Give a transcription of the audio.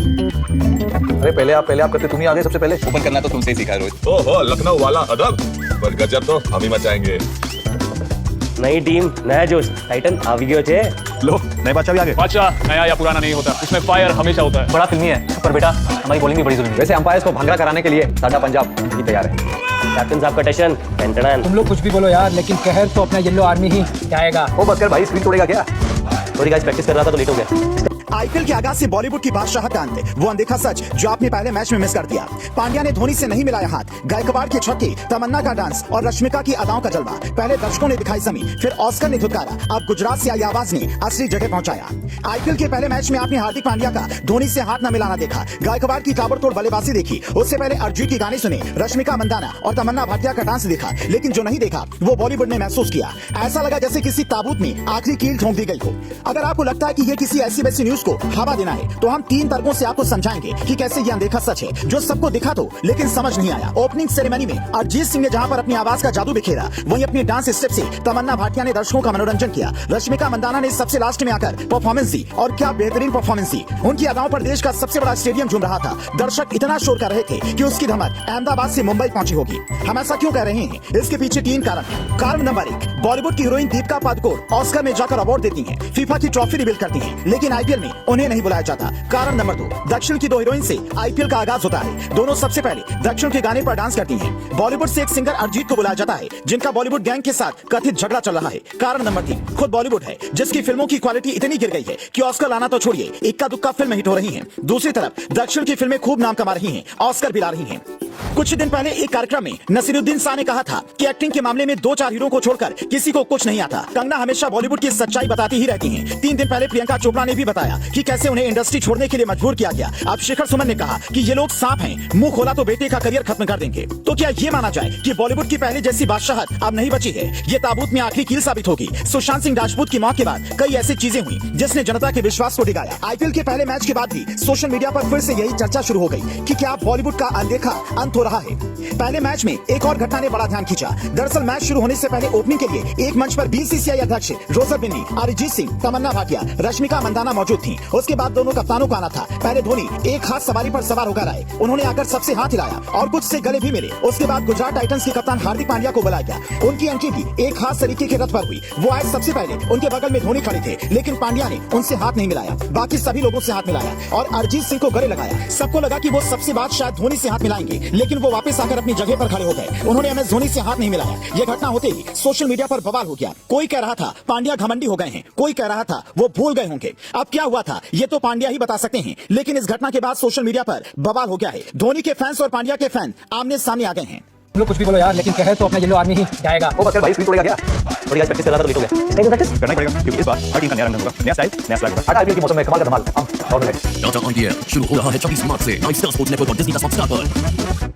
अरे पहले आप करते, तुम ही आगे सबसे पहले। ओपन करना तो तुमसे ही सीखा है रोहित। ओहो, लखनऊ वाला अदब, पर गजब तो हम ही मचाएंगे। नई टीम, नया जोश, टाइटन आ गयो छे। लो नए बादशाह भी आ गए। बादशाह नया या पुराना नहीं होता, इसमें फायर हमेशा होता है। बड़ा फिल्मी है पर बेटा हमारी बॉलिंग भी बड़ी जुल्मी है। वैसे अंपायर्स को भंगड़ा कराने के लिए साडा पंजाब भी तैयार है। कैप्टन साहब का टेंशन टेंटन। तुम लोग कुछ भी बोलो यार, लेकिन कहर तो अपना येलो आर्मी ही जाएगा। ओ बस कर भाई, स्क्रीन तोड़ेगा क्या? सॉरी गाइस, प्रैक्टिस कर रहा था तो लेट हो गया। आईपीएल के आगाज से बॉलीवुड की बादशाहत अंत, वो अनदेखा सच जो आपने पहले मैच में मिस कर दिया। पांड्या ने धोनी से नहीं मिलाया हाथ, गायकवाड़ के छक्के, तमन्ना का डांस और रश्मिका की अदाओं का जलवा। पहले दर्शकों ने दिखाई समी, फिर ऑस्कर ने धुतकारा, अब गुजरात से आई आवाज ने असली जगह पहुंचाया। आईपीएल के पहले मैच में आपने हार्दिक पांड्या का धोनी से हाथ न मिलाना देखा, गायकवाड़ की ताबड़तोड़ बल्लेबाजी देखी, उससे पहले अरिजीत के गाने सुने, रश्मिका मंदाना और तमन्ना भाटिया का डांस देखा। लेकिन जो नहीं देखा वो बॉलीवुड ने महसूस किया। ऐसा लगा जैसे किसी ताबूत में आखिरी कील ठोंक दी गई हो। अगर आपको लगता है कि ये किसी ऐसी वैसी न्यूज को हवा देना है, तो हम 3 तर्कों से आपको समझाएंगे कि कैसे ये अनदेखा सच है जो सबको दिखा तो लेकिन समझ नहीं आया। ओपनिंग सेरेमनी में अरिजीत सिंह ने जहां पर अपनी आवाज का जादू बिखेरा, वहीं अपनी डांस स्टेप से तमन्ना भाटिया ने दर्शकों का मनोरंजन किया। रश्मिका मंदाना ने सबसे लास्ट में आकर परफॉर्मेंस दी, और क्या बेहतरीन परफॉर्मेंस दी। उनकी अदाओं पर देश का सबसे बड़ा स्टेडियम झूम रहा था। दर्शक इतना शोर कर रहे थे कि उसकी धमक अहमदाबाद से मुंबई पहुंची होगी। हम ऐसा क्यों कह रहे हैं? इसके पीछे 3 कारण हैं। कारण नंबर 1, बॉलीवुड की हीरोइन दीपिका पादुकोण ऑस्कर में जाकर अवार्ड देती हैं, फीफा की ट्रॉफी रिवील करती हैं, लेकिन आईपीएल में उन्हें नहीं बुलाया जाता। कारण नंबर 2, दक्षिण की 2 हीरोइन से आईपीएल का आगाज होता है। दोनों सबसे पहले दक्षिण के गाने पर डांस करती हैं। बॉलीवुड से एक सिंगर अरिजीत को बुलाया जाता है, जिनका बॉलीवुड गैंग के साथ कथित झगड़ा चल रहा है। कारण नंबर 3, खुद बॉलीवुड है, जिसकी फिल्मों की क्वालिटी इतनी गिर गई है कि ऑस्कर लाना तो छोड़िए, इक्का दुक्का फिल्म हिट हो रही है। दूसरी तरफ दक्षिण की फिल्में खूब नाम कमा रही है, ऑस्कर भी ला रही है। कुछ दिन पहले एक कार्यक्रम में नसीरुद्दीन शाह ने कहा था कि एक्टिंग के मामले में 2-4 हीरो को छोड़कर किसी को कुछ नहीं आता। कंगना हमेशा बॉलीवुड की सच्चाई बताती ही रहती हैं। 3 दिन पहले प्रियंका चोपड़ा ने भी बताया कि कैसे उन्हें इंडस्ट्री छोड़ने के लिए मजबूर किया गया। अब शिखर सुमन ने कहा कि ये लोग सांप हैं, मुंह खोला तो बेटे का करियर खत्म कर देंगे। तो क्या ये माना जाए कि बॉलीवुड की पहले जैसी बादशाहत अब नहीं बची है? ये ताबूत में आखिरी कील साबित होगी। सुशांत सिंह राजपूत की मौत के बाद कई ऐसी चीजें हुई जिसने जनता के विश्वास को डिगाया। आईपीएल के पहले मैच के बाद भी सोशल मीडिया पर फिर से यही चर्चा शुरू हो गई कि क्या बॉलीवुड का अनदेखा अंत हो रहा है। पहले मैच में एक और घटना ने बड़ा ध्यान खींचा। दरअसल मैच शुरू होने से पहले ओपनिंग के लिए एक मंच पर बीसीसीआई अध्यक्ष रोजर बिन्नी, अरिजीत सिंह, तमन्ना भाटिया, रश्मिका मंदाना मौजूद थी। उसके बाद दोनों कप्तानों का आना था। पहले धोनी एक खास सवारी पर सवार होकर आए, उन्होंने आकर सबसे हाथ हिलाया और कुछ से गले भी मिले। उसके बाद गुजरात टाइटंस के कप्तान हार्दिक पांड्या को बुलाया गया। उनकी एंट्री भी एक खास तरीके के रथ पर हुई। वो आए सबसे पहले, उनके बगल में धोनी खड़े थे, लेकिन पांड्या ने उनसे हाथ नहीं मिलाया। बाकी सभी लोगों से हाथ मिलाया और अरिजीत सिंह को गले लगाया। सबको लगा कि वो सबसे बाद शायद धोनी से हाथ मिलाएंगे, लेकिन वो वापस आकर अपनी जगह पर खड़े हो गए। उन्होंने एमएस धोनी से हाथ नहीं मिलाया। ये घटना होते ही सोशल मीडिया पर बवाल हो गया। कोई कह रहा था पांड्या घमंडी हो गए हैं, कोई कह रहा था वो भूल गए होंगे। अब क्या हुआ था ये तो पांड्या ही बता सकते हैं, लेकिन इस घटना के बाद सोशल मीडिया पर बवाल हो गया है। धोनी के फैंस और पांड्या के फैन आमने सामने आ गए हैं। तुम लोग कुछ भी बोलो यार, लेकिन कहर तो अपना येलो आर्मी ही जाएगा। ओ बस कर भाई, स्क्रीन तोड़ेगा क्या? सॉरी गाइस, प्रैक्टिस कर रहा था तो लेट हो गया। प्रैक्टिस करना ही पड़ेगा क्योंकि इस बार हर टीम का नया रंग होगा, नया स्टाइल, नया स्वैग होगा। आईपीएल के मौसम में कमाल का धमाल हम और टाटा ऑन द एयर शुरू हो रहा है 24 मार्च से 9 स्टार स्पोर्ट्स नेटवर्क और डिज्नी+ हॉटस्टार पर।